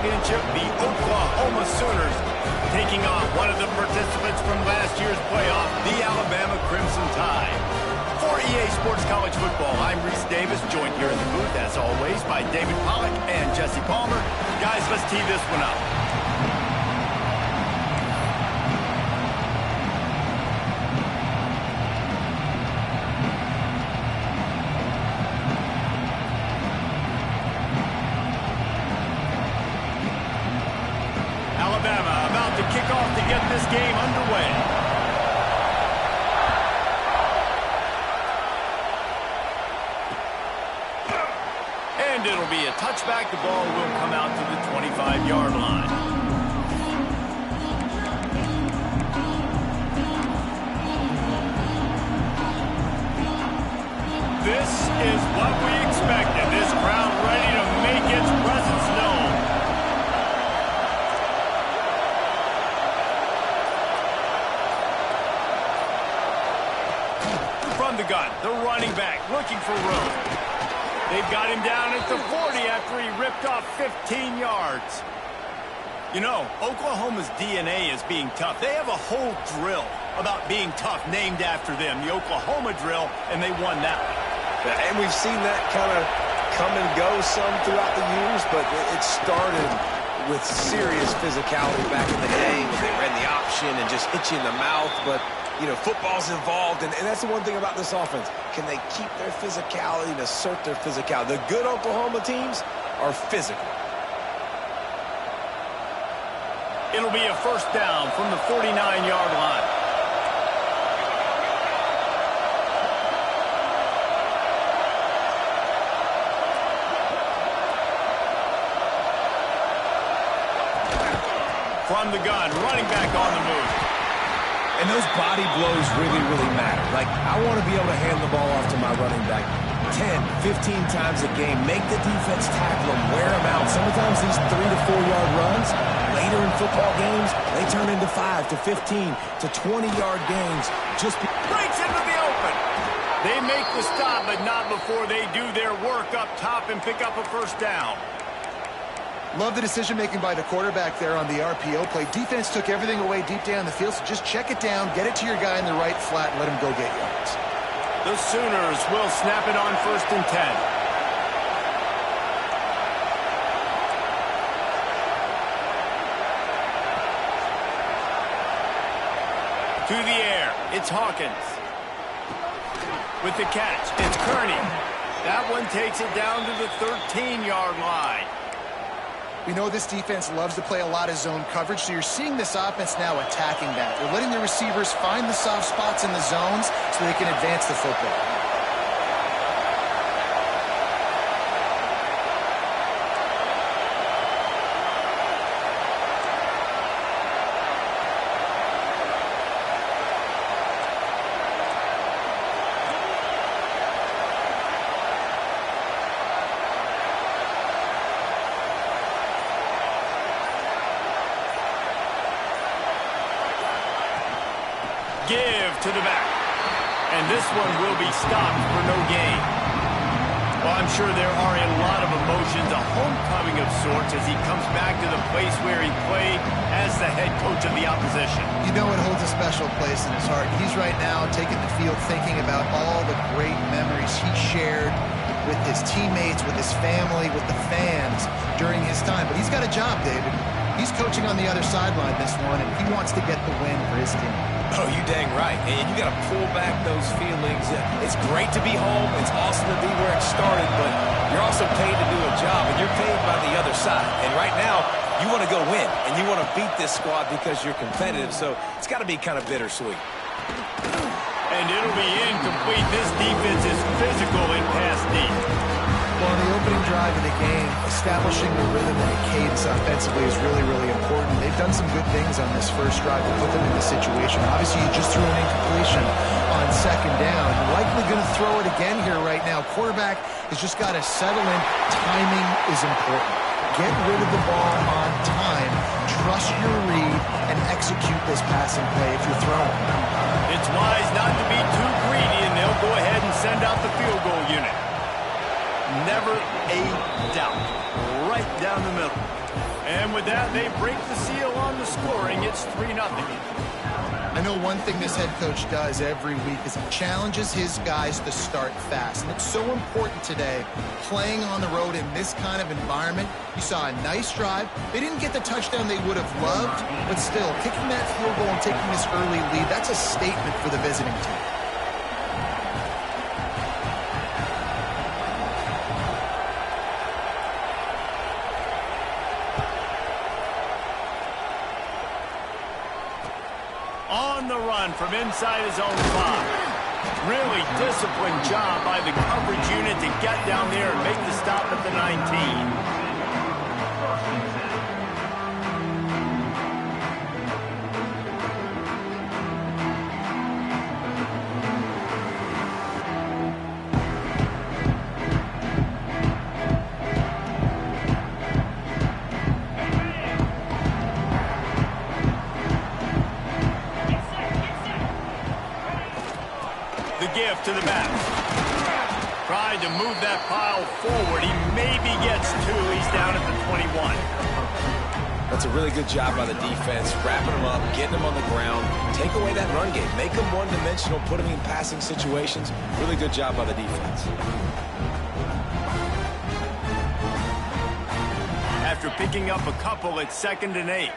championship, the Oklahoma Sooners taking on one of the participants from last year's playoff, the Alabama Crimson Tide. For EA Sports College Football, I'm Reese Davis, joined here in the booth, as always, by David Pollack and Jesse Palmer. Guys, let's tee this one up. Alabama about to kick off to get this game underway. And it'll be a touchback. The ball will come out to the 25-yard line. This is what we expected. This crowd ready to make its presence known. From the gun, the running back looking for room. They've got him down at the 40 after he ripped off 15 yards. You know, Oklahoma's DNA is being tough. They have a whole drill about being tough named after them, the Oklahoma drill, and they won that one. And we've seen that kind of come and go some throughout the years, but it started with serious physicality back in the day when they ran the option and just hit you in the mouth. But you know, football's involved, and that's the one thing about this offense. Can they keep their physicality and assert their physicality? The good Oklahoma teams are physical. It'll be a first down from the 49-yard line. From the gun, running back on the move. And those body blows really, really matter. Like, I want to be able to hand the ball off to my running back 10, 15 times a game. Make the defense tackle them, wear them out. Sometimes these 3 to 4 yard runs, later in football games, they turn into 5 to 15 to 20-yard gains. Just breaks into the open. They make the stop, but not before they do their work up top and pick up a first down. Love the decision-making by the quarterback there on the RPO play. Defense took everything away deep down the field, so just check it down, get it to your guy in the right flat, and let him go get yards. The Sooners will snap it on 1st and 10. To the air, it's Hawkins. With the catch, it's Kearney. That one takes it down to the 13-yard line. We know this defense loves to play a lot of zone coverage, so you're seeing this offense now attacking that. They're letting the receivers find the soft spots in the zones so they can advance the football. Give to the back. And this one will be stopped for no gain. Well, I'm sure there are a lot of emotions, a homecoming of sorts, as he comes back to the place where he played as the head coach of the opposition. You know it holds a special place in his heart. He's right now taking the field thinking about all the great memories he shared with his teammates, with his family, with the fans during his time. But he's got a job, David. He's coaching on the other sideline this one, and he wants to get the win for his team. Oh, you dang right. And you got to pull back those feelings. It's great to be home. It's awesome to be where it started, but you're also paid to do a job, and you're paid by the other side. And right now, you want to go win, and you want to beat this squad because you're competitive, so it's got to be kind of bittersweet. And it'll be incomplete. This defense is physical and pass deep. Well, in the opening drive of the game, establishing the rhythm and the cadence offensively is really, really important. They've done some good things on this first drive to put them in this situation. Obviously, you just threw an incompletion on 2nd down. Likely going to throw it again here right now. Quarterback has just got to settle in. Timing is important. Get rid of the ball on time. Trust your read and execute this passing play if you're throwing. It's wise not to be too greedy, and they'll go ahead and send out the field goal unit. Never a doubt. Right down the middle. And with that, they break the seal on the scoring. It's 3-0. I know one thing this head coach does every week is he challenges his guys to start fast. And it's so important today, playing on the road in this kind of environment. You saw a nice drive. They didn't get the touchdown they would have loved, but still, kicking that field goal and taking this early lead, that's a statement for the visiting team. On the run from inside his own 5. Really disciplined job by the coverage unit to get down there and make the stop at the 19. To the back. Tried to move that pile forward. He maybe gets 2. He's down at the 21. That's a really good job by the defense, wrapping them up, getting them on the ground, take away that run game, make them one-dimensional, put them in passing situations. Really good job by the defense. After picking up a couple, it's 2nd and 8.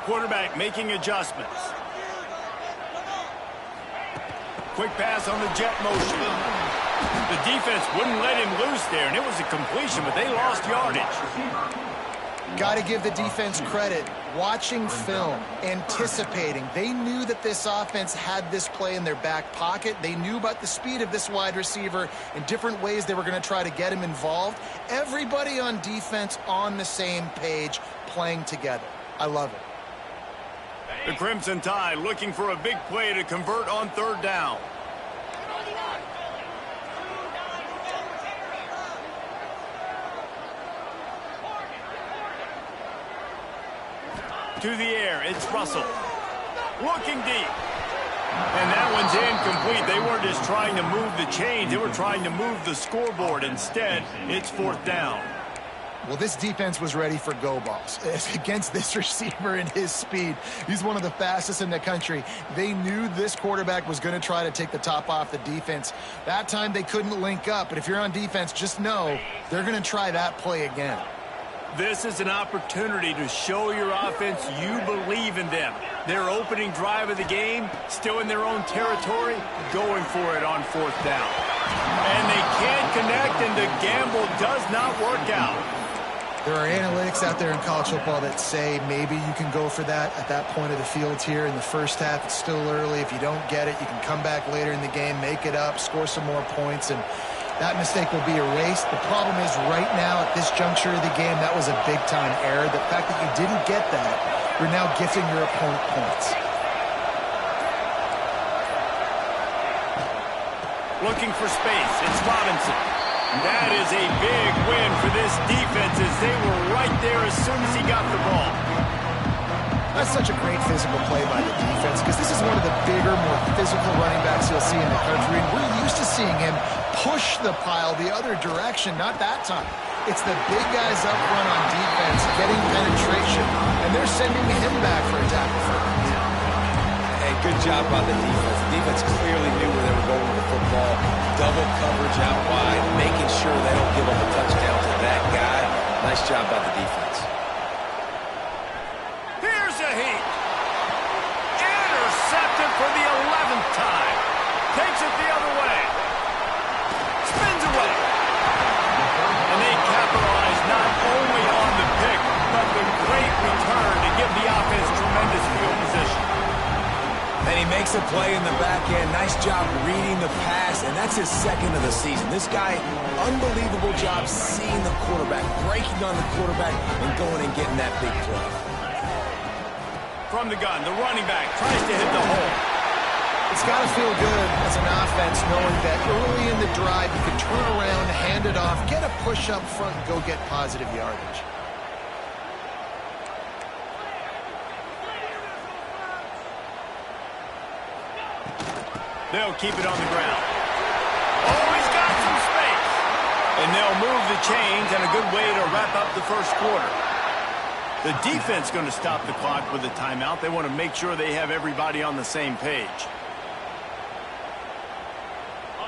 Quarterback making adjustments. Quick pass on the jet motion. The defense wouldn't let him loose there, and it was a completion, but they lost yardage. Got to give the defense credit. Watching film, anticipating. They knew that this offense had this play in their back pocket. They knew about the speed of this wide receiver and different ways they were going to try to get him involved. Everybody on defense on the same page, playing together. I love it. The Crimson Tide looking for a big play to convert on 3rd down. To the air, it's Russell. Looking deep. And that one's incomplete. They weren't just trying to move the chains. They were trying to move the scoreboard. Instead, it's 4th down. Well, this defense was ready for go balls. Against this receiver and his speed, he's one of the fastest in the country. They knew this quarterback was going to try to take the top off the defense. That time they couldn't link up, but if you're on defense, just know they're going to try that play again. This is an opportunity to show your offense you believe in them. Their opening drive of the game, still in their own territory, going for it on 4th down. And they can't connect, and the gamble does not work out. There are analytics out there in college football that say maybe you can go for that at that point of the field here in the first half. It's still early. If you don't get it, you can come back later in the game, make it up, score some more points, and that mistake will be erased. The problem is right now at this juncture of the game, that was a big-time error. The fact that you didn't get that, you're now gifting your opponent points. Looking for space. It's Robinson. That is a big win for this defense as they were right there as soon as he got the ball. That's such a great physical play by the defense because this is one of the bigger, more physical running backs you'll see in the country, and we're used to seeing him push the pile the other direction. Not that time. It's the big guys up front on defense getting penetration, and they're sending him back for a tackle. And good job by the defense. The defense clearly knew where they were going with the football. Double coverage out wide, making sure they don't give up a touchdown to that guy. Nice job by the defense. Here's a heat. Intercepted for the 11th time. Takes it the other way. Spins away. And they capitalize not only on the pick, but the great return to give the offense tremendous field position. And he makes a play in the back end. Nice job reading the pass, and that's his 2nd of the season. This guy, unbelievable job seeing the quarterback, breaking on the quarterback, and going and getting that big play. From the gun, the running back tries to hit the hole. It's got to feel good as an offense knowing that early in the drive you can turn around, hand it off, get a push up front, and go get positive yardage. They'll keep it on the ground. Oh, he's got some space. And they'll move move the chains and a good way to wrap up the first quarter. The defense going to stop the clock with a timeout. They want to make sure they have everybody on the same page.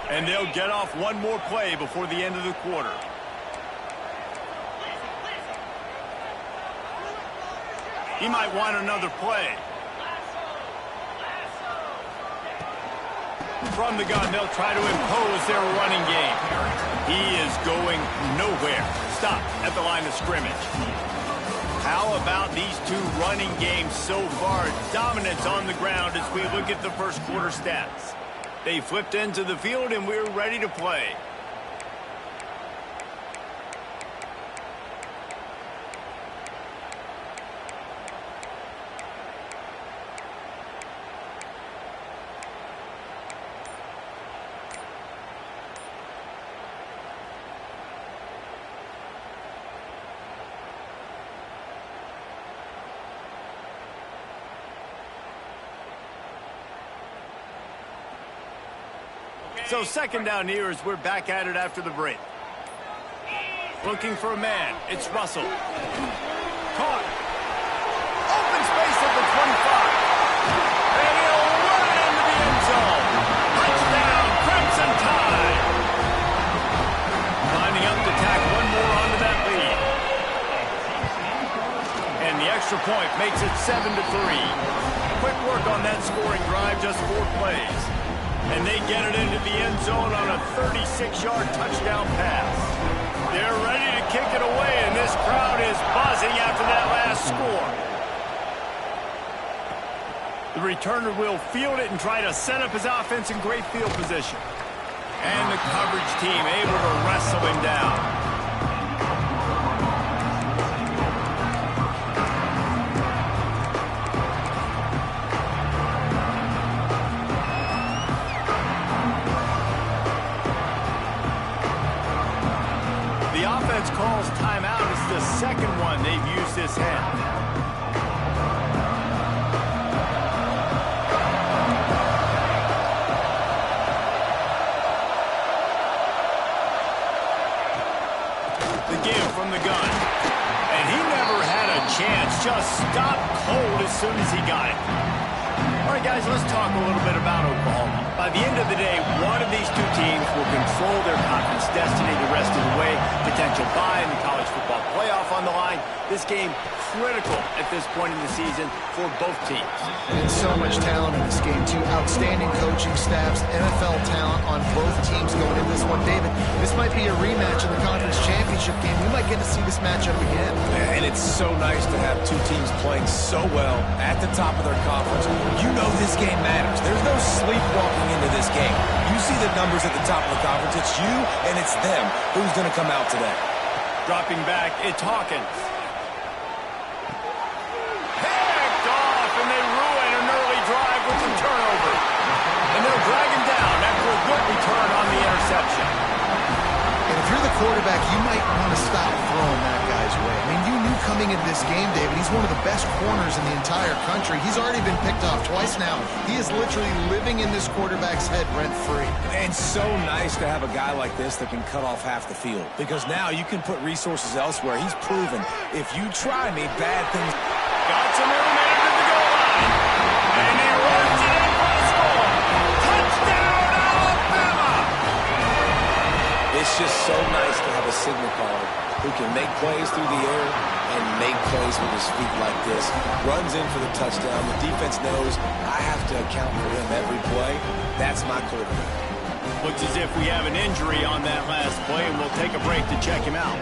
And they'll get off one more play before the end of the quarter. He might want another play. From the gun, they'll try to impose their running game. He is going nowhere. Stop at the line of scrimmage. How about these two running games so far? Dominance on the ground as we look at the first quarter stats. They flipped into the field and we're ready to play. So second down here as we're back at it after the break. Looking for a man. It's Russell. Caught. Open space at the 25. And he'll run it into the end zone. Touchdown, Crimson Tide. Lining up to tack one more onto that lead. And the extra point makes it 7-3. Quick work on that scoring drive, just 4 plays. And they get it into the end zone on a 36-yard touchdown pass. They're ready to kick it away, and this crowd is buzzing after that last score. The returner will field it and try to set up his offense in great field position. And the coverage team able to wrestle him down. Calls timeout. It's the second one they've used this half. The give from the gun. And he never had a chance. Just stopped cold as soon as he got it. All right, guys, let's talk a little bit about Oklahoma. By the end of the day, one of these two teams will control their conference destiny the rest of the way. Potential bye in the college football playoff on the line. This game critical at this point in the season for both teams. And so much talent in this game, too. Outstanding coaching staffs, NFL talent on both teams going into this one. David, this might be a rematch in the conference championship game. We might get to see this matchup again. And it's so nice to have two teams playing so well at the top of their conference. You know this game matters. There's no sleepwalking into this game. You see the numbers at the top of the conference. It's you and it's them. Who's going to come out today? Dropping back, it's Hawkins. Picked off, and they ruin an early drive with the turnover. And they'll drag him down after a good return on the interception. And if you're the quarterback, you might want to stop throwing that guy's way. I mean, you knew coming into this game, David, he's one of the best corners in the entire country. He's already been picked off twice now. He is literally living in this quarterback's head rent-free. And so nice to have a guy like this that can cut off half the field. Because now you can put resources elsewhere. He's proven, if you try me, bad things. Got some room at the goal line. And he runs it in for the score. Touchdown, Alabama! It's just so nice to have a signal caller who can make plays through the air and make plays with his feet like this. Runs in for the touchdown. The defense knows I have to account for him every play. That's my quarterback. Looks as if we have an injury on that last play, and we'll take a break to check him out.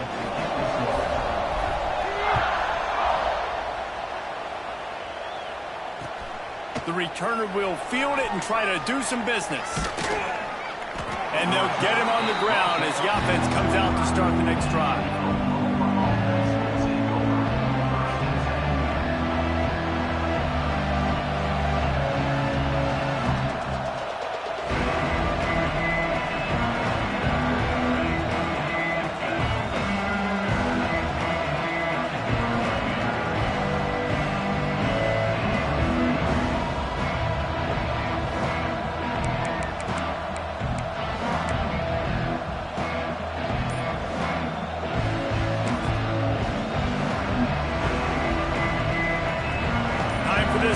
The returner will field it and try to do some business. And they'll get him on the ground as the offense comes out to start the next drive.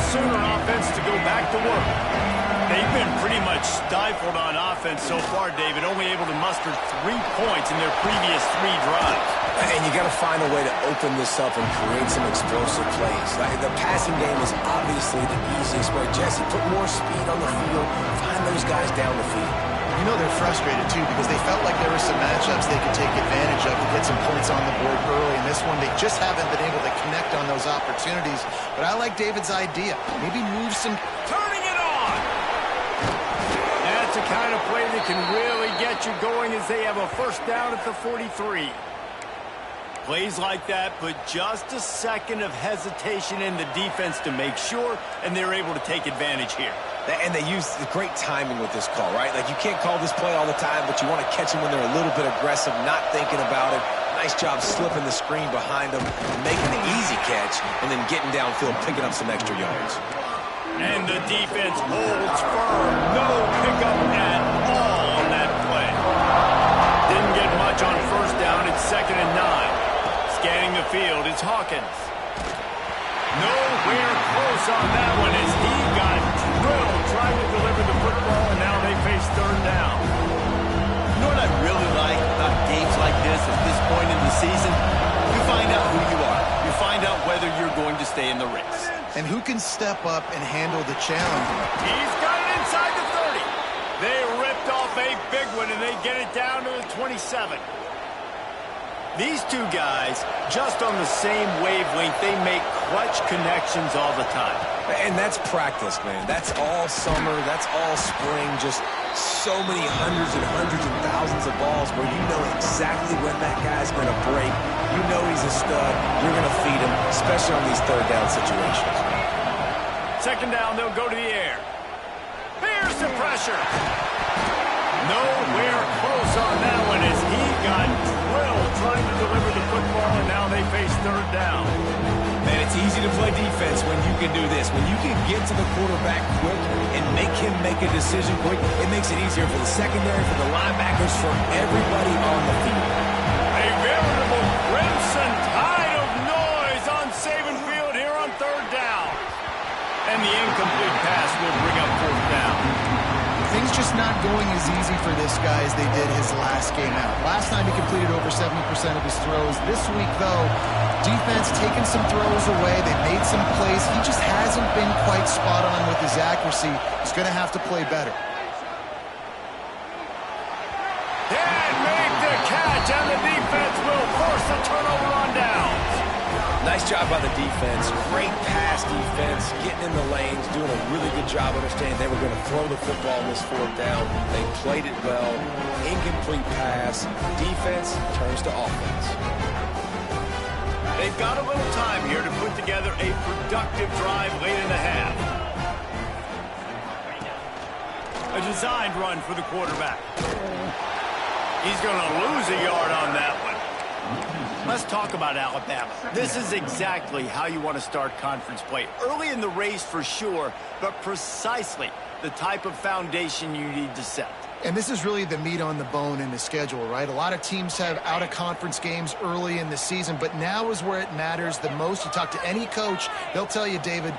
Sooner offense to go back to work. They've been pretty much stifled on offense so far, David, only able to muster 3 points in their previous 3 drives. And you got to find a way to open this up and create some explosive plays. Like, the passing game is obviously the easiest way. Jesse, put more speed on the field. Find those guys down the field. You know they're frustrated, too, because they felt like there were some matchups they could take advantage of to get some points on the board early. In this one, they just haven't been able to connect on those opportunities. But I like David's idea. Maybe move some... Turning it on! That's the kind of play that can really get you going as they have a first down at the 43. Plays like that put just a second of hesitation in the defense to make sure, and they're able to take advantage here. And they use the great timing with this call, right? Like, you can't call this play all the time, but you want to catch them when they're a little bit aggressive, not thinking about it. Nice job slipping the screen behind them, making the easy catch, and then getting downfield, picking up some extra yards. And the defense holds firm. No pickup at all on that play. Didn't get much on first down. It's 2nd and 9. Scanning the field, it's Hawkins. Nowhere close on that one as he got drilled trying to deliver the football, and now they face 3rd down. You know what I really like about games like this at this point in the season? You find out who you are. You find out whether you're going to stay in the race. And who can step up and handle the challenge. He's got it inside the 30. They ripped off a big one, and they get it down to the 27. These two guys, just on the same wavelength, they make clutch connections all the time. And that's practice, man. That's all summer. That's all spring. Just so many hundreds and thousands of balls where you know exactly when that guy's going to break. You know he's a stud. You're going to feed him, especially on these 3rd down situations. 2nd down, they'll go to the air. Here's the pressure. Nowhere close on that one as he got drilled trying to deliver the football, and now they face 3rd down. Man, it's easy to play defense when you can do this. When you can get to the quarterback quick and make him make a decision quick, it makes it easier for the secondary, for the linebackers, for everybody on the field. A veritable crimson tide of noise on Saban Field here on 3rd down. And the incomplete pass will bring up 4th down. Things just not going as easy for this guy as they did his last game out. Last time he completed over 70% of his throws. This week, though, defense taking some throws away. They made some plays. He just hasn't been quite spot on with his accuracy. He's going to have to play better. And make the catch, and the defense will force a turnover on downs. Nice job by the defense. Great pass defense, getting in the lanes, doing a really good job understanding they were going to throw the football in this 4th down. They played it well. Incomplete pass. Defense turns to offense. They've got a little time here to put together a productive drive late in the half. A designed run for the quarterback. He's going to lose a yard on that one. Let's talk about Alabama. This is exactly how you want to start conference play. Early in the race for sure, but precisely the type of foundation you need to set. And this is really the meat on the bone in the schedule, right? A lot of teams have out-of-conference games early in the season, but now is where it matters the most. You talk to any coach, they'll tell you, David,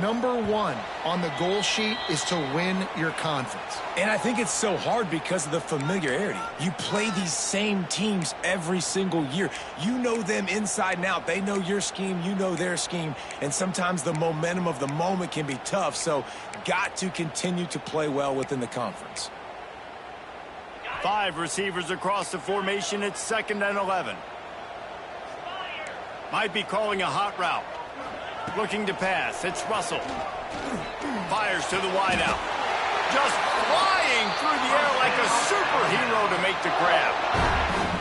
number 1 on the goal sheet is to win your conference. And I think it's so hard because of the familiarity. You play these same teams every single year. You know them inside and out. They know your scheme, you know their scheme, and sometimes the momentum of the moment can be tough, so got to continue to play well within the conference. 5 receivers across the formation. It's 2nd and 11. Might be calling a hot route. Looking to pass. It's Russell. Fires to the wideout. Just flying through the air like a superhero to make the grab.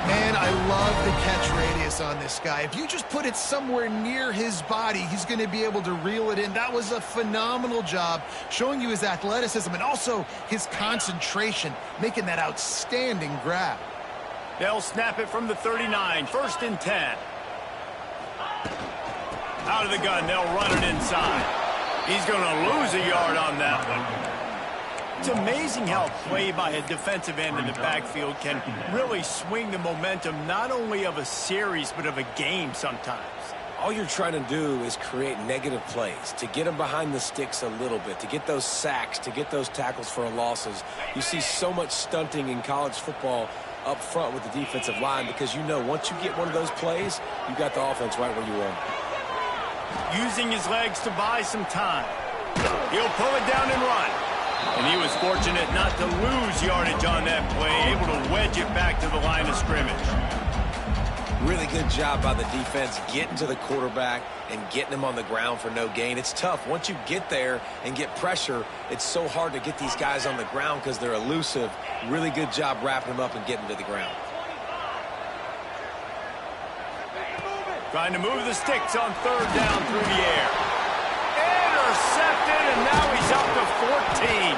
Man, I love the catch radius on this guy. If you just put it somewhere near his body, he's going to be able to reel it in. That was a phenomenal job, showing you his athleticism and also his concentration, making that outstanding grab. They'll snap it from the 39. 1st and 10. Out of the gun, they'll run it inside. He's going to lose a yard on that one. It's amazing how play by a defensive end in the backfield can really swing the momentum not only of a series but of a game sometimes. all you're trying to do is create negative plays, to get them behind the sticks a little bit, to get those sacks, to get those tackles for losses. You see so much stunting in college football up front with the defensive line because you know once you get one of those plays, you got the offense right where you want. Using his legs to buy some time. He'll pull it down and run. And he was fortunate not to lose yardage on that play, able to wedge it back to the line of scrimmage. Really good job by the defense getting to the quarterback and getting him on the ground for no gain. It's tough. Once you get there and get pressure, it's so hard to get these guys on the ground because they're elusive. Really good job wrapping them up and getting to the ground. Trying to move the sticks on third down through the air. Intercepted, and now he's up to 14.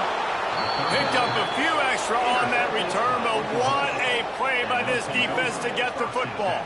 Picked up a few extra on that return, but what a play by this defense to get the football.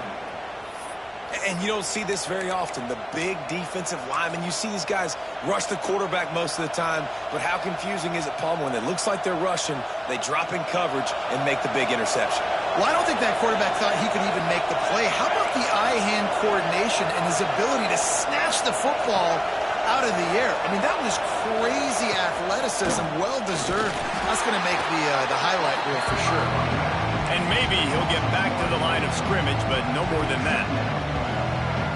And you don't see this very often, the big defensive linemen. You see these guys rush the quarterback most of the time, but how confusing is it, Palmer, when it looks like they're rushing, they drop in coverage and make the big interception? Well, I don't think that quarterback thought he could even make the play. How about the eye-hand coordination and his ability to snatch the football out of the air? I mean, that was crazy athleticism, well-deserved. That's going to make the highlight reel for sure. And maybe he'll get back to the line of scrimmage, but no more than that.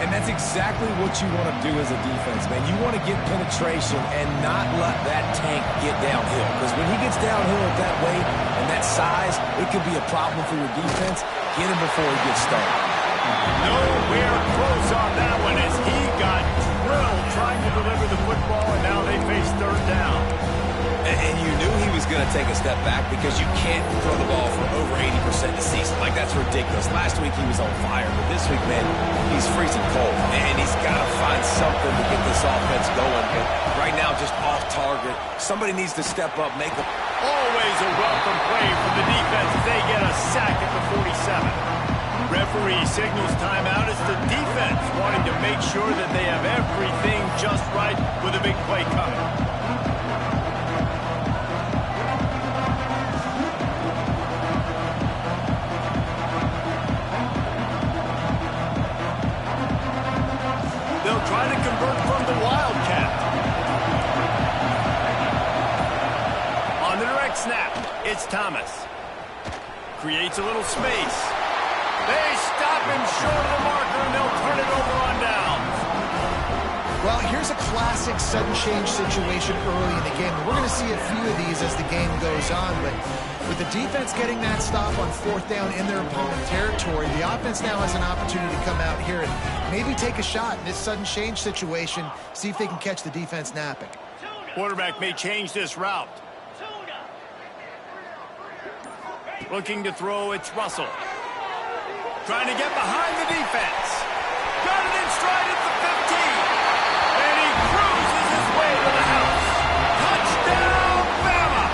And that's exactly what you want to do as a defense, man. You want to get penetration and not let that tank get downhill. Because when he gets downhill at that weight and that size, it could be a problem for your defense. Get him before he gets started. Nowhere close on that one as he got drilled trying to deliver the football, and now they face third down. And you knew he was going to take a step back because you can't throw the ball for over 80% this season. Like, that's ridiculous. Last week he was on fire, but this week, man, he's freezing cold. And he's got to find something to get this offense going. But right now, just off target. Somebody needs to step up, make a... Always a welcome play from the defense as they get a sack at the 47. Referee signals timeout as the defense wanting to make sure that they have everything just right with a big play coming. They'll try to convert from the Wildcat. On the direct snap, it's Thomas. Creates a little space. They stop him short of the marker, and they'll turn it over on downs. Well, here's a classic sudden change situation early in the game. We're going to see a few of these as the game goes on, but with the defense getting that stop on fourth down in their opponent territory, the offense now has an opportunity to come out here and maybe take a shot in this sudden change situation, see if they can catch the defense napping. Quarterback may change this route. Looking to throw, it's Russell. Trying to get behind the defense. Got it in stride at the 15. And he cruises his way to the house. Touchdown, BAMA!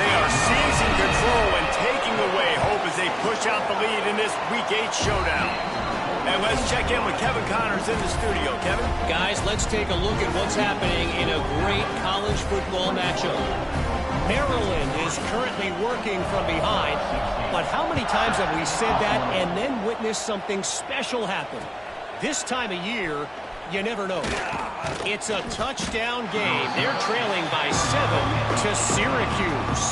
They are seizing control and taking away hope as they push out the lead in this Week 8 showdown. And let's check in with Kevin Connors in the studio. Kevin? Guys, let's take a look at what's happening in a great college football matchup. Maryland is currently working from behind, but how many times have we said that and then witnessed something special happen? This time of year, you never know. It's a touchdown game. They're trailing by 7 to Syracuse.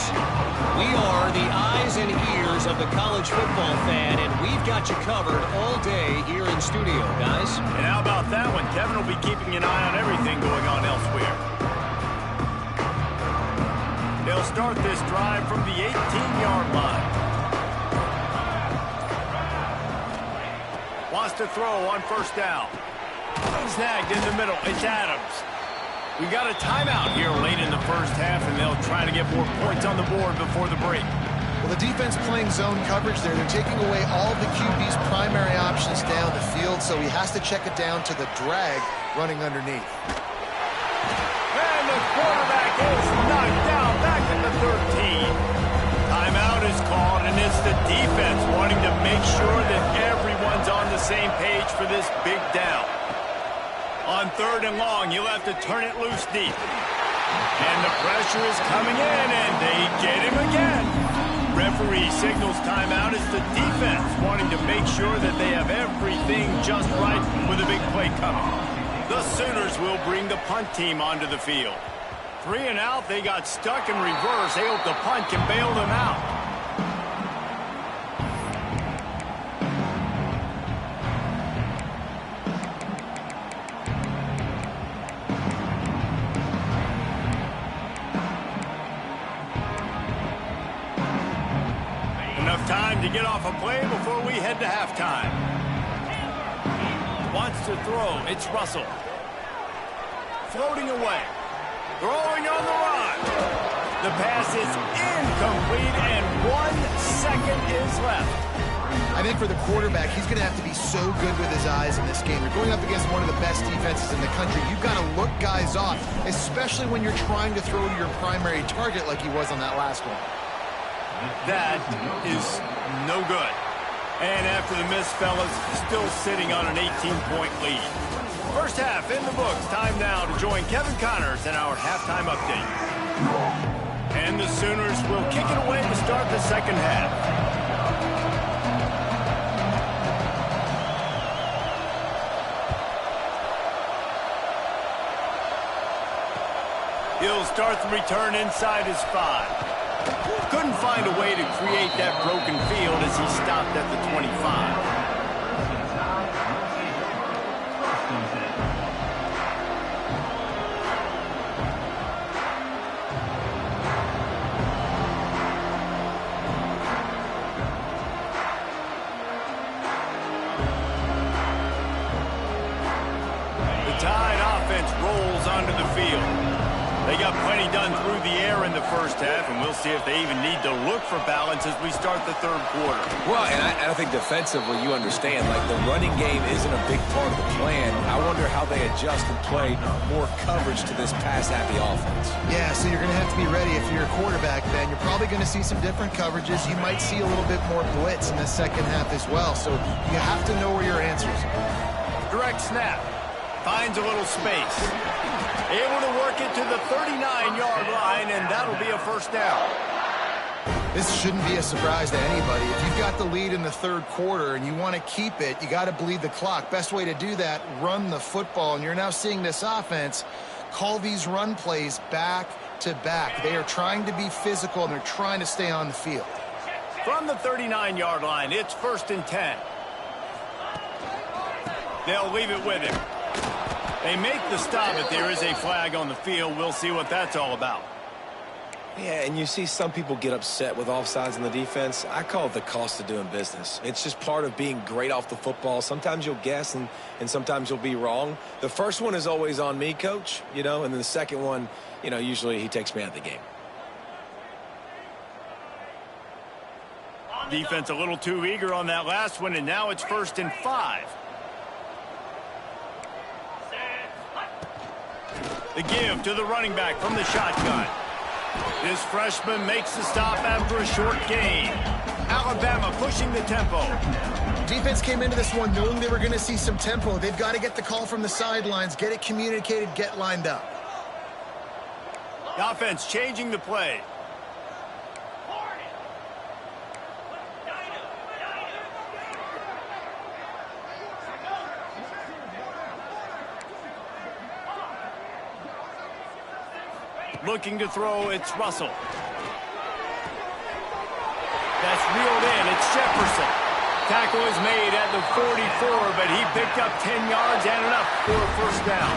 We are the eyes and ears of the college football fan, and we've got you covered all day here in studio, guys. And how about that one? Kevin will be keeping an eye on everything going on elsewhere. They'll start this drive from the 18-yard line. Wants to throw on first down. Snagged in the middle. It's Adams. We got a timeout here late in the first half, and they'll try to get more points on the board before the break. Well, the defense playing zone coverage there. They're taking away all of the QB's primary options down the field, so he has to check it down to the drag running underneath. And the quarterback is knocked down back at the 13. Timeout is called, and it's the defense wanting to make sure that everyone's on the same page for this big down. On third and long, he'll have to turn it loose deep. And the pressure is coming in, and they get him again. Referee signals timeout as the defense wanting to to make sure that they have everything just right with a big play coming. The Sooners will bring the punt team onto the field. 3 and out, they got stuck in reverse. They hope the punt can bail them out. Enough time to get off a play before we head to halftime. Wants to throw. It's Russell. Floating away. Throwing on the run. The pass is incomplete, and 1 second is left. I think for the quarterback, he's going to have to be so good with his eyes in this game. You're going up against one of the best defenses in the country. You've got to look guys off, especially when you're trying to throw to your primary target like he was on that last one. That is no good. And after the miss, fellas, still sitting on an 18-point lead. First half in the books. Time now to join Kevin Connors in our halftime update. And the Sooners will kick it away to start the second half. He'll start the return inside his 5. Couldn't find a way to create that broken field as he stopped at the 25. The Tide offense rolls onto the field. They got plenty done through the air in the first half, and we'll see if they even need to look for balance as we start the third quarter. Well, and I think defensively, you understand, like the running game isn't a big part of the plan. I wonder how they adjust and play more coverage to this pass-happy offense. Yeah, so you're going to have to be ready if you're a quarterback, Ben. You're probably going to see some different coverages. You might see a little bit more blitz in the second half as well, so you have to know where your answers are. Direct snap. Finds a little space. Able to work it to the 39-yard line, and that'll be a first down. This shouldn't be a surprise to anybody. If you've got the lead in the third quarter and you want to keep it, you got to bleed the clock. Best way to do that, run the football. And you're now seeing this offense call these run plays back to back. They are trying to be physical, and they're trying to stay on the field. From the 39-yard line, it's 1st and 10. They'll leave it with him. They make the stop, but there is a flag on the field. We'll see what that's all about. Yeah, and you see some people get upset with offsides in the defense. I call it the cost of doing business. It's just part of being great off the football. Sometimes you'll guess, and sometimes you'll be wrong. The first one is always on me, Coach, and then the second one, usually he takes me out of the game. Defense a little too eager on that last one, and now it's 1st and 5. The give to the running back from the shotgun. This freshman makes the stop after a short gain. Alabama pushing the tempo. Defense came into this one knowing they were going to see some tempo. They've got to get the call from the sidelines, get it communicated, get lined up. The offense changing the play. Looking to throw, it's Russell. That's reeled in, it's Jefferson. Tackle is made at the 44, but he picked up 10 yards and enough for a first down.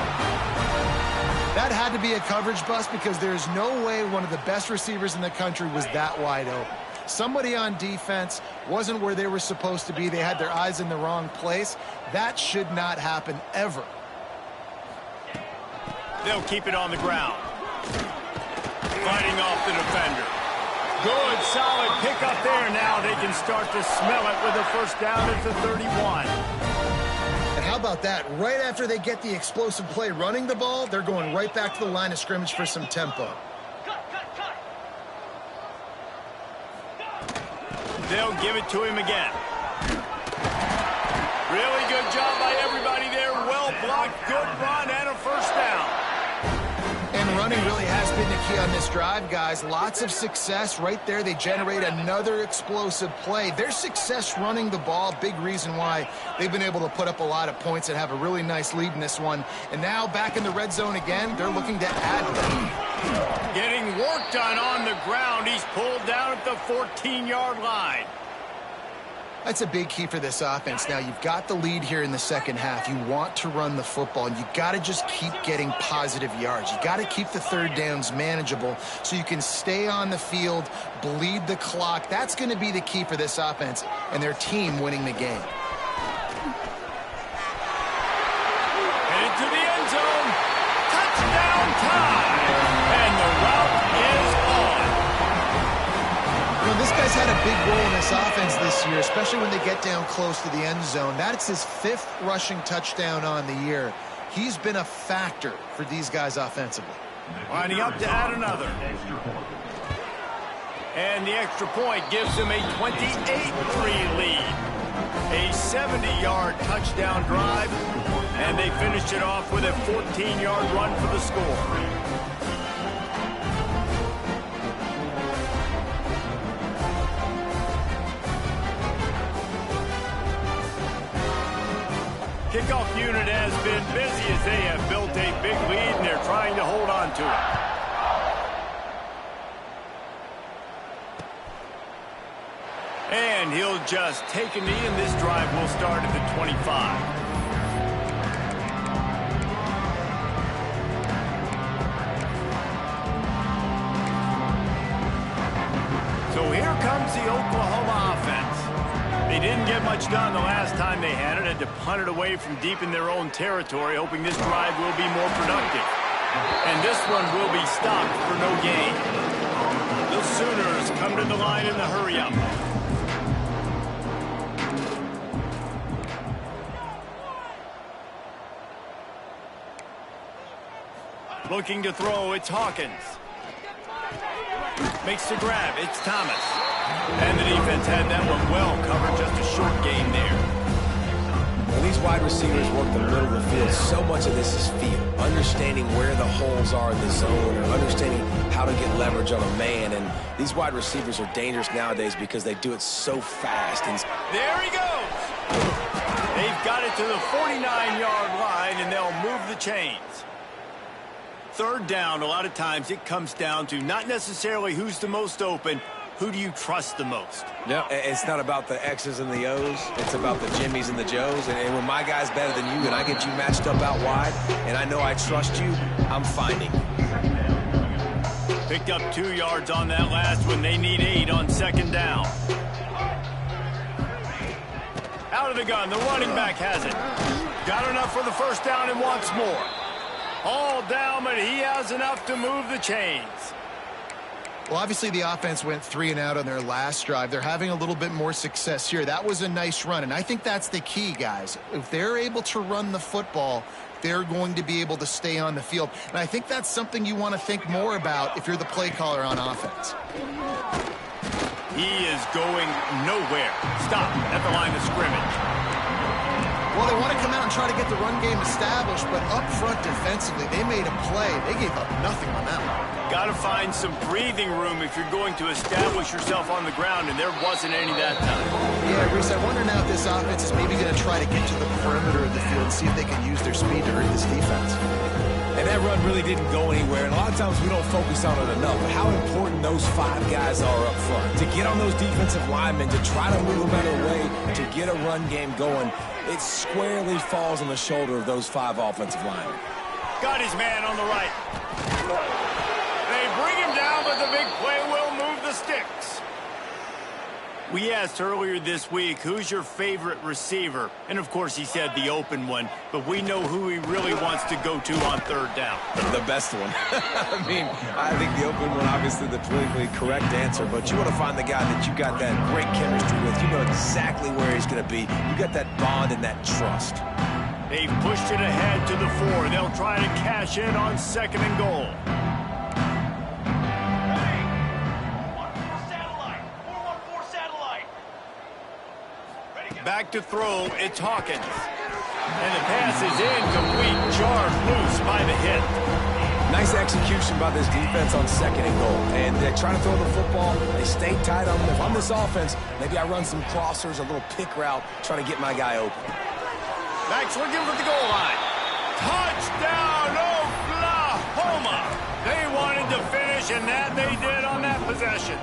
That had to be a coverage bust because there's no way one of the best receivers in the country was that wide open. Somebody on defense wasn't where they were supposed to be. They had their eyes in the wrong place. That should not happen ever. They'll keep it on the ground. Fighting off the defender. Good, solid pickup there. Now they can start to smell it with a first down at the 31. And how about that? Right after they get the explosive play running the ball, they're going right back to the line of scrimmage for some tempo. They'll give it to him again. Really good job by everybody there. Well blocked, good run, and a first down. And running really has been the key on this drive, guys. Lots of success right there. They generate another explosive play. Their success running the ball, big reason why they've been able to put up a lot of points and have a really nice lead in this one. And now back in the red zone again, they're looking to add them. Getting work done on the ground. He's pulled down at the 14-yard line. That's a big key for this offense. Now, you've got the lead here in the second half. You want to run the football, and you got to just keep getting positive yards. You got to keep the third downs manageable so you can stay on the field, bleed the clock. That's going to be the key for this offense and their team winning the game. Headed to the end zone. Touchdown time. And the route is on. This guy's had a big role in this offense this year, especially when they get down close to the end zone. That's his 5th rushing touchdown on the year. He's been a factor for these guys offensively. Lining up to add another. And the extra point gives them a 28-3 lead. A 70-yard touchdown drive, and they finished it off with a 14-yard run for the score. Kickoff unit has been busy as they have built a big lead, and they're trying to hold on to it. And he'll just take a knee, and this drive will start at the 25. So here comes the Oklahoma offense. They didn't get much done the last time they had it, had to punt it away from deep in their own territory, hoping this drive will be more productive. And this one will be stopped for no gain. The Sooners come to the line in the hurry-up. Looking to throw, it's Hawkins. Makes the grab, it's Thomas. And the defense had that one well covered, just a short gain there. When these wide receivers work the middle of the field, so much of this is feel. Understanding where the holes are in the zone, or understanding how to get leverage on a man. And these wide receivers are dangerous nowadays because they do it so fast. And there he goes! They've got it to the 49-yard line, and they'll move the chains. Third down, a lot of times it comes down to not necessarily who's the most open, who do you trust the most? No, it's not about the X's and the O's. It's about the Jimmys and the Joes. And when my guy's better than you and I get you matched up out wide and I know I trust you, I'm finding you. Picked up 2 yards on that last one. They need 8 on second down. Out of the gun. The running back has it. Got enough for the first down and wants more. All down, but he has enough to move the chains. Well, obviously the offense went 3 and out on their last drive. They're having a little bit more success here. That was a nice run, and I think that's the key, guys. If they're able to run the football, they're going to be able to stay on the field. And I think that's something you want to think more about if you're the play caller on offense. He is going nowhere. Stop at the line of scrimmage. Well, they want to come out and try to get the run game established, but up front defensively, they made a play. They gave up nothing on that one. Got to find some breathing room if you're going to establish yourself on the ground, and there wasn't any that time. Yeah, Reese, I wonder now if this offense is maybe going to try to get to the perimeter of the field and see if they can use their speed to hurt this defense. And that run really didn't go anywhere, and a lot of times we don't focus on it enough, but how important those 5 guys are up front. To get on those defensive linemen, to try to move them out of the way, to get a run game going, it squarely falls on the shoulder of those 5 offensive linemen. Got his man on the right. They bring him down, but the big play will move the sticks. We asked earlier this week, who's your favorite receiver? And, of course, he said the open one, but we know who he really wants to go to on third down. The best one. I mean, I think the open one, obviously, the politically correct answer, but you want to find the guy that you got that great chemistry with. You know exactly where he's going to be. You got that bond and that trust. They've pushed it ahead to the 4. They'll try to cash in on second and goal. Back to throw, it's Hawkins. And the pass is incomplete, jarred loose by the hit. Nice execution by this defense on 2nd and goal. And they try to throw the football. They stay tight on them. If I'm this offense, maybe I run some crossers, a little pick route, try to get my guy open. Max looking for the goal line. Touchdown, Oklahoma! They wanted to finish, and that they did on that possession.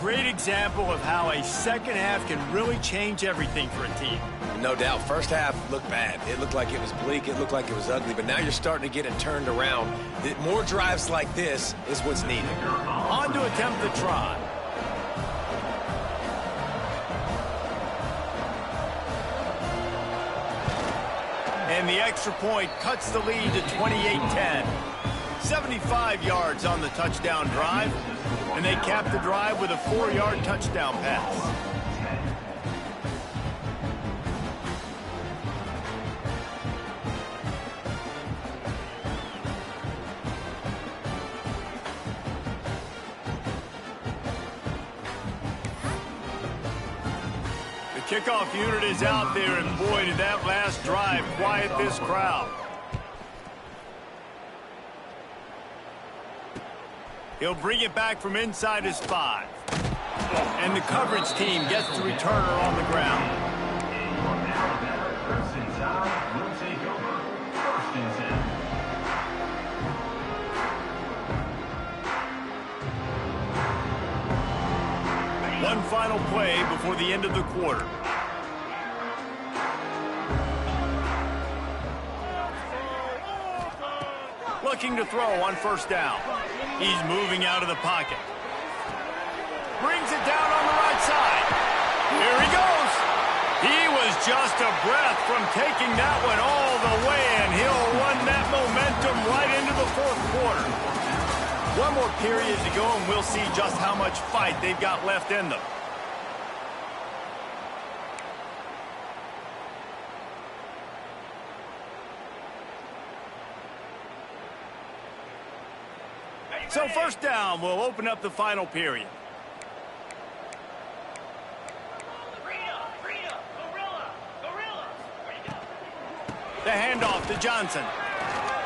Great example of how a second half can really change everything for a team. No doubt. First half looked bad. It looked like it was bleak. It looked like it was ugly. But now you're starting to get it turned around. More drives like this is what's needed. On to attempt the try. And the extra point cuts the lead to 28-10. 75 yards on the touchdown drive, and they cap the drive with a 4-yard touchdown pass. The kickoff unit is out there, and boy, did that last drive quiet this crowd. He'll bring it back from inside his 5. And the coverage team gets the returner on the ground. One final play before the end of the quarter. Looking to throw on 1st down. He's moving out of the pocket. Brings it down on the right side. Here he goes. He was just a breath from taking that one all the way, and he'll run that momentum right into the 4th quarter. One more period to go, and we'll see just how much fight they've got left in them. So 1st down will open up the final period. The handoff to Johnson.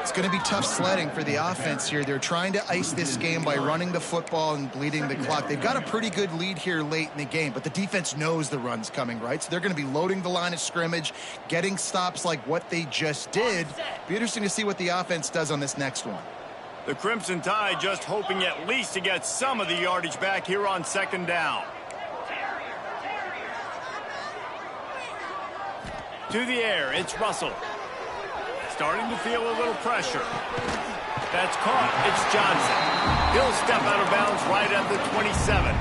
It's going to be tough sledding for the offense here. They're trying to ice this game by running the football and bleeding the clock. They've got a pretty good lead here late in the game, but the defense knows the run's coming, right? So they're going to be loading the line of scrimmage, getting stops like what they just did. Be interesting to see what the offense does on this next one. The Crimson Tide just hoping at least to get some of the yardage back here on 2nd down. To the air, it's Russell. Starting to feel a little pressure. That's caught. It's Johnson. He'll step out of bounds right at the 27.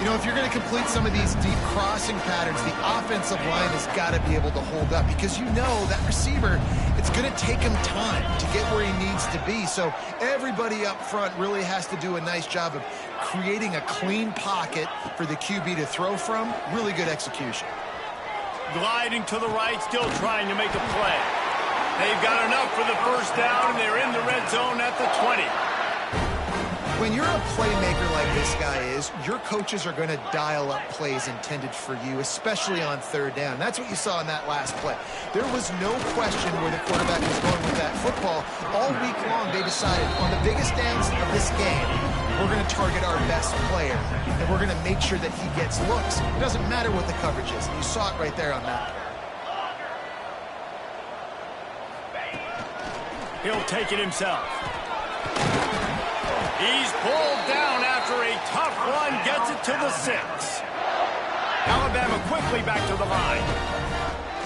You know, if you're going to complete some of these deep crossing patterns, the offensive line has got to be able to hold up, because you know that receiver, it's going to take him time to get where he needs to be. So everybody up front really has to do a nice job of creating a clean pocket for the QB to throw from. Really good execution. Gliding to the right, still trying to make a play. They've got enough for the 1st down, and they're in the red zone at the 20. When you're a playmaker like this guy is, your coaches are going to dial up plays intended for you, especially on 3rd down. That's what you saw in that last play. There was no question where the quarterback was going with that football. All week long, they decided on the biggest downs of this game, we're going to target our best player, and we're going to make sure that he gets looks. It doesn't matter what the coverage is, and you saw it right there on that. He'll take it himself. He's pulled down after a tough run, gets it to the 6. Alabama quickly back to the line.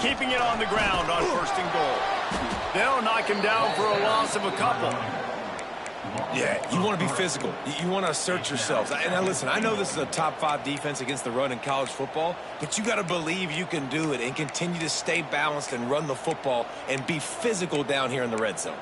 Keeping it on the ground on 1st and goal. They'll knock him down for a loss of a couple. Yeah, you want to be physical. You want to assert yourselves. And now listen, I know this is a top 5 defense against the run in college football, but you got to believe you can do it and continue to stay balanced and run the football and be physical down here in the red zone.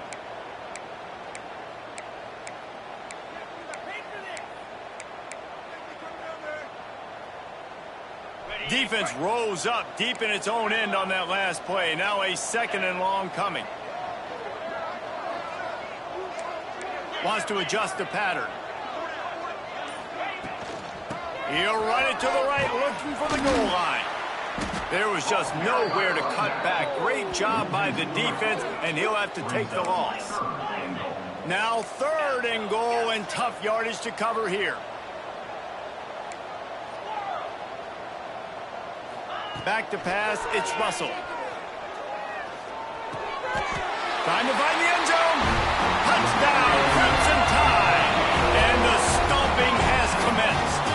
Defense rose up deep in its own end on that last play. Now a 2nd and long coming. Wants to adjust the pattern. He'll run it to the right, looking for the goal line. There was just nowhere to cut back. Great job by the defense, and he'll have to take the loss. Now 3rd and goal, and tough yardage to cover here. Back to pass, it's Russell. Trying to find the end zone. Touchdown, Crimson Tide. And the stomping has commenced.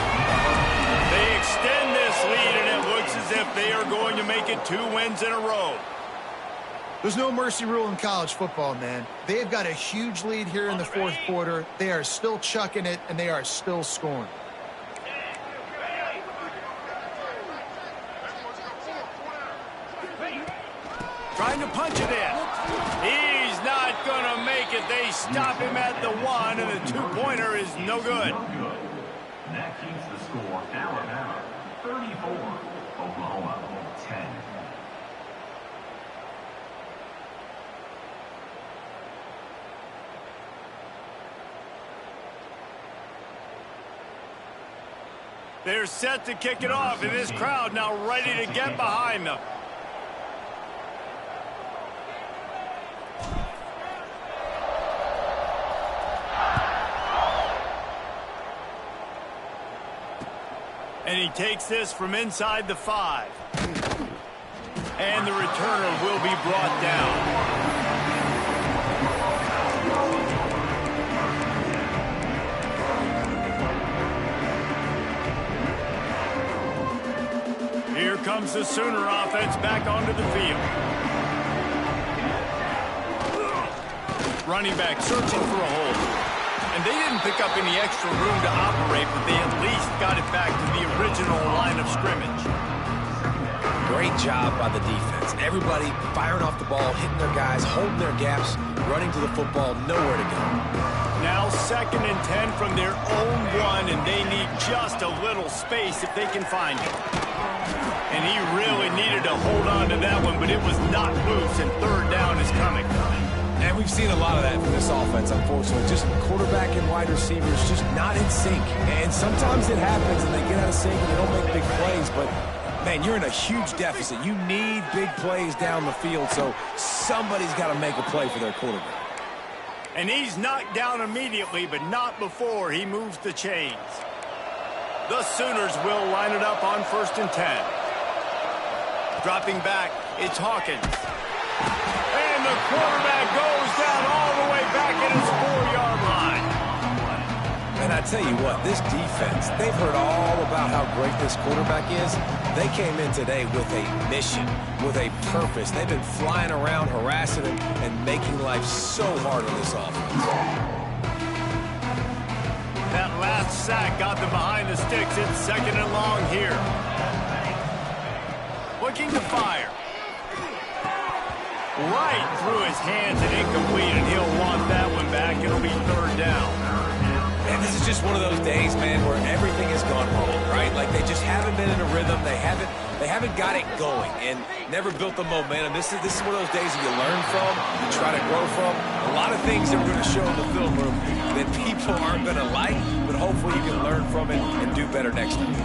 They extend this lead, and it looks as if they are going to make it 2 wins in a row. There's no mercy rule in college football, man. They've got a huge lead here in the 4th quarter. They are still chucking it, and they are still scoring. Trying to punch it in. He's not going to make it. They stop him at the 1, and the 2-pointer is no good. That keeps the score Alabama 34, Oklahoma 10. They're set to kick it off, and this crowd now ready to get behind them. And he takes this from inside the 5. And the returner will be brought down. Here comes the Sooner offense back onto the field. Running back searching for a hole. And they didn't pick up any extra room to operate, but they at least got it back to the original line of scrimmage. Great job by the defense. Everybody firing off the ball, hitting their guys, holding their gaps, running to the football, nowhere to go. Now 2nd and 10 from their own 1, and they need just a little space if they can find it. And he really needed to hold on to that one, but it was not loose, and 3rd down is coming. And we've seen a lot of that from this offense, unfortunately. Just quarterback and wide receivers just not in sync. And sometimes it happens, and they get out of sync, and they don't make big plays. But, man, you're in a huge deficit. You need big plays down the field, so somebody's got to make a play for their quarterback. And he's knocked down immediately, but not before he moves the chains. The Sooners will line it up on 1st and 10. Dropping back, it's Hawkins. And the quarterback goes down all the way back at his 4-yard line. And I tell you what, this defense, they've heard all about how great this quarterback is. They came in today with a mission, with a purpose. They've been flying around, harassing him, and making life so hard on this offense. That last sack got them behind the sticks. It's 2nd and long here. Looking to fire. Right through his hands and incomplete, and he'll want that one back. It'll be 3rd down. And this is just one of those days, man, where everything has gone wrong, right? Like they just haven't been in a rhythm. They haven't got it going and never built the momentum. This is one of those days that you learn from, you try to grow from. A lot of things that we're going to show in the film room that people aren't going to like, but hopefully you can learn from it and do better next time.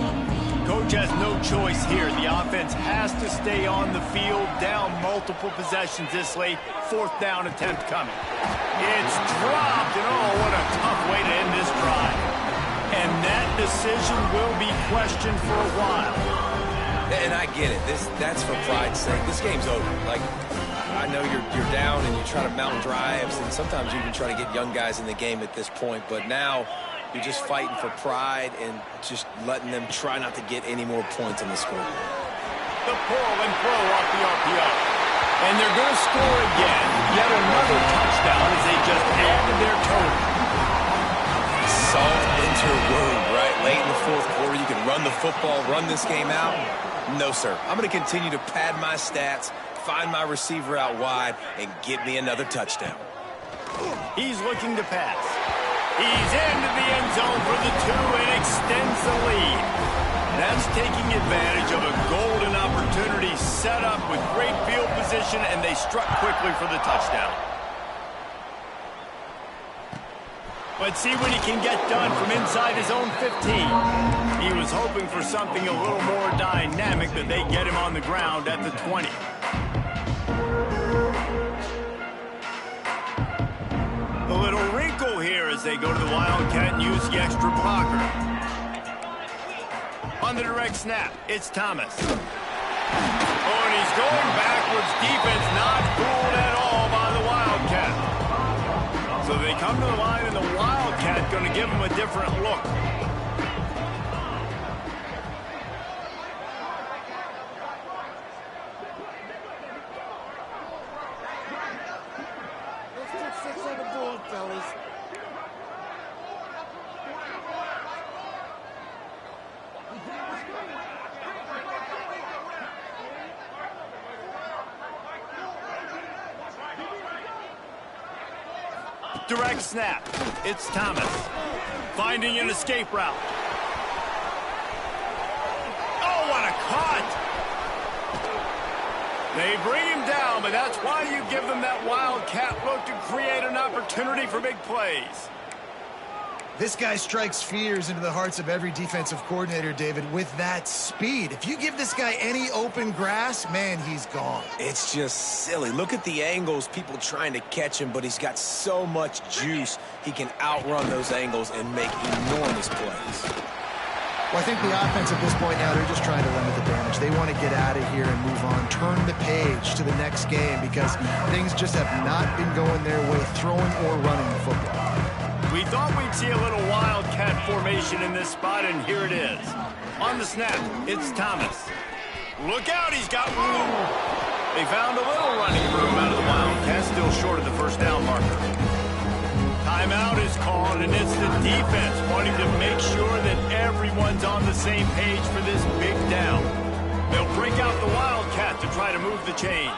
Coach has no choice here. The offense has to stay on the field, down multiple possessions this late. 4th down attempt coming. It's dropped, and oh, what a tough way to end this drive. And that decision will be questioned for a while. And I get it. That's for pride's sake. This game's over. Like, I know you're down and you try to mount drives, and sometimes you even try to get young guys in the game at this point. But now you're just fighting for pride and just letting them try not to get any more points on the scoreboard. The pull and throw off the RPO. And they're going to score again. Yet another touchdown as they just added their total. Salt into your wound, right? Late in the 4th quarter, you can run the football, run this game out. No, sir. I'm going to continue to pad my stats, find my receiver out wide, and get me another touchdown. He's looking to pass. He's into the end zone for the 2 and extends the lead. That's taking advantage of a golden opportunity set up with great field position, and they struck quickly for the touchdown. Let's see what he can get done from inside his own 15. He was hoping for something a little more dynamic, that they get him on the ground at the 20. A little wrinkle here as they go to the Wildcat and use the extra blocker. On the direct snap, it's Thomas. Oh, and he's going backwards. Defense not fooled at all by the Wildcat. So they come to the line, and the Wildcat going to give them a different look. Let's get 6 on the board, fellas. Direct snap. It's Thomas. Finding an escape route. Oh, what a cut! They bring him down, but that's why you give them that Wildcat look, to create an opportunity for big plays. This guy strikes fears into the hearts of every defensive coordinator, David, with that speed. If you give this guy any open grass, man, he's gone. It's just silly. Look at the angles, people trying to catch him, but he's got so much juice. He can outrun those angles and make enormous plays. Well, I think the offense at this point now, they're just trying to limit the damage. They want to get out of here and move on, turn the page to the next game, because things just have not been going their way, throwing or running the football. We thought we'd see a little Wildcat formation in this spot, and here it is. On the snap, it's Thomas. Look out, he's got room. They found a little running room out of the Wildcat, still short of the first down marker. Timeout is called, and it's the defense wanting to make sure that everyone's on the same page for this big down. They'll break out the Wildcat to try to move the chains.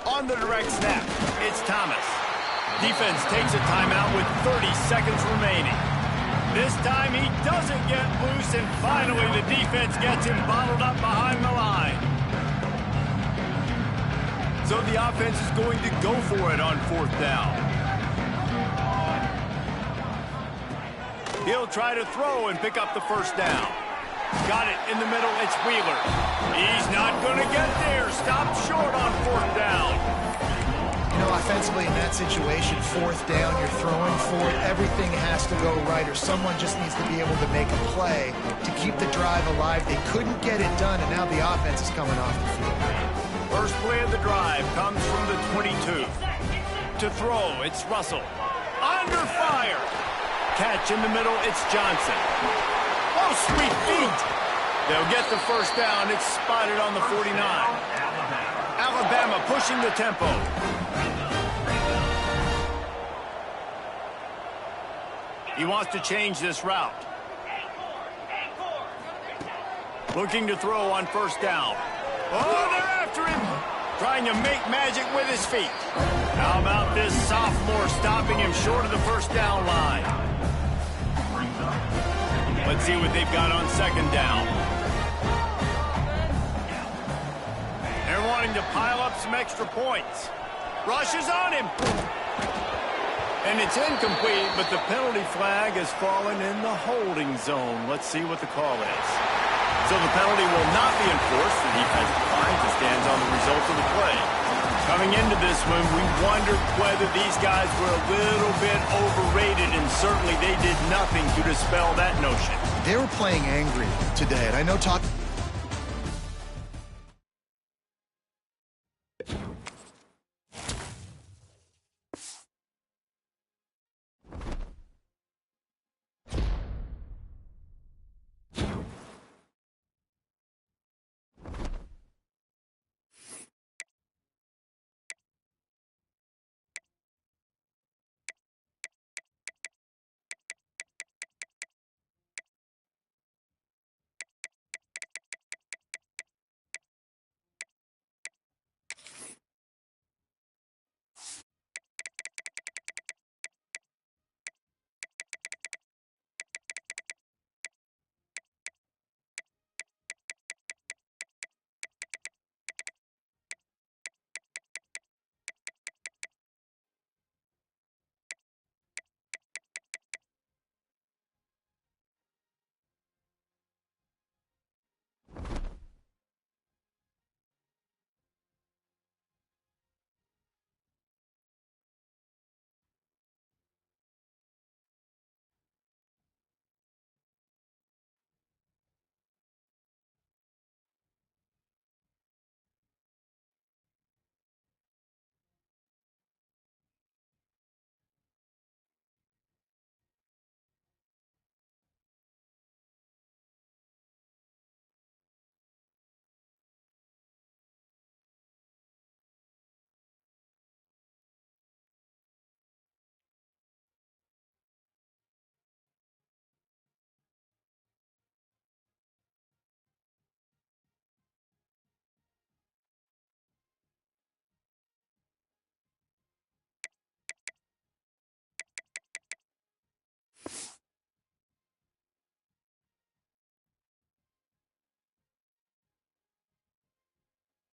On the direct snap, it's Thomas. Defense takes a timeout with 30 seconds remaining. This time he doesn't get loose, and finally the defense gets him bottled up behind the line. So the offense is going to go for it on 4th down. He'll try to throw and pick up the first down. Got it in the middle, it's Wheeler. He's not going to get there. Stopped short on 4th down. You know, offensively in that situation, 4th down, you're throwing for it, everything has to go right, or someone just needs to be able to make a play to keep the drive alive. They couldn't get it done, and now the offense is coming off the field. First play of the drive comes from the 22. To throw, it's Russell. Under fire. Catch in the middle, it's Johnson. Oh, sweet feet. They'll get the first down. It's spotted on the 49. Alabama pushing the tempo. He wants to change this route. Looking to throw on 1st down. Oh, they're after him. Trying to make magic with his feet. How about this sophomore stopping him short of the 1st down line? Let's see what they've got on 2nd down. They're wanting to pile up some extra points. Rushes on him. And it's incomplete, but the penalty flag has fallen in the holding zone. Let's see what the call is. So the penalty will not be enforced. The defensive fine stands on the result of the play. Coming into this one, we wondered whether these guys were a little bit overrated, and certainly they did nothing to dispel that notion. They were playing angry today, and I know talking